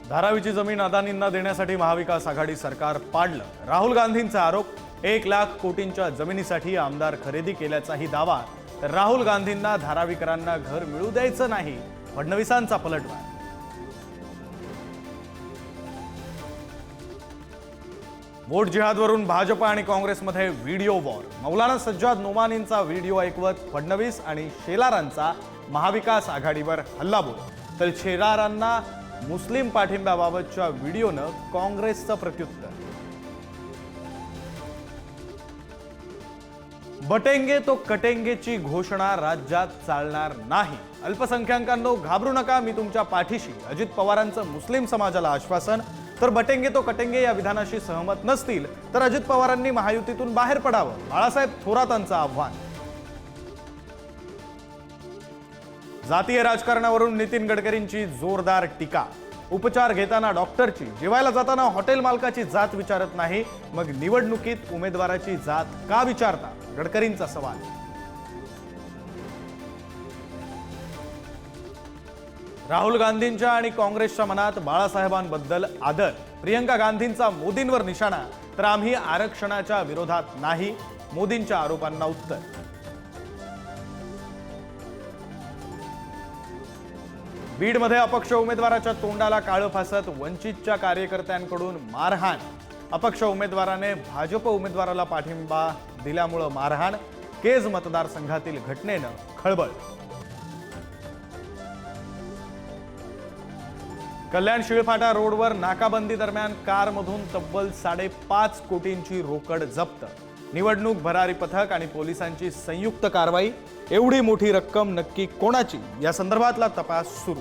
धारावीची जमीन अदानींना देण्यासाठी महाविकास आघाडी सरकार पाडलं। राहुल गांधींचा आरोप, 1 लाख कोटींच्या जमिनीसाठी आमदार खरेदी केल्याचाही दावा। तर राहुल गांधींना धारावीकरांना घर मिळू द्यायचं नाही, फडणवीसांचा पलटवार। वोट जिहादवरून भाजप आणि काँग्रेसमध्ये व्हिडिओ वॉर। मौलाना सज्जाद नोमानींचा व्हिडिओ ऐकवत फडणवीस आणि शेलारांचा महाविकास आघाडीवर हल्लाबोल। तर शेलारांना मुस्लिम पाठिंब्याबाबतच्या व्हिडिओनं काँग्रेसचं प्रत्युत्तर। बटेंगे तो कटेंगेची घोषणा राज्यात चालणार नाही। अल्पसंख्याकांनो घाबरू नका, मी तुमच्या पाठीशी। अजित पवारांचं मुस्लिम समाजाला आश्वासन। तर बटेंगे तो कटेंगे या विधानाशी सहमत नसतील तर अजित पवारांनी महायुतीतून बाहेर पडावं, बाळासाहेब थोरातांचं आव्हान। जातीय राजकारणावरून नितीन गडकरींची जोरदार टीका। उपचार घेताना डॉक्टरची, जेवायला जाताना हॉटेल मालकाची जात विचारत नाही, मग निवडणुकीत उमेदवाराची जात का विचारता, गडकरींचा सवाल। राहुल गांधींच्या आणि काँग्रेसच्या मनात बाळासाहेबांबद्दल आदर। प्रियंका गांधींचा मोदींवर निशाणा। तर आम्ही आरक्षणाच्या विरोधात नाही, मोदींच्या आरोपांना उत्तर। बीडमध्ये अपक्ष उमेदवाराच्या तोंडाला काळं फासत वंचितच्या कार्यकर्त्यांकडून मारहाण। अपक्ष उमेदवाराने भाजप उमेदवाराला पाठिंबा दिल्यामुळे मारहाण। केज मतदारसंघातील घटनेनं खळबळ। कल्याण शिळफाटा रोडवर नाकाबंदी दरम्यान कारमधून तब्बल 5.5 कोटींची रोकड जप्त। निवडणूक भरारी पथक आणि पोलिसांची संयुक्त कारवाई। एवढी मोठी रक्कम नक्की कोणाची, या संदर्भातला तपास सुरू।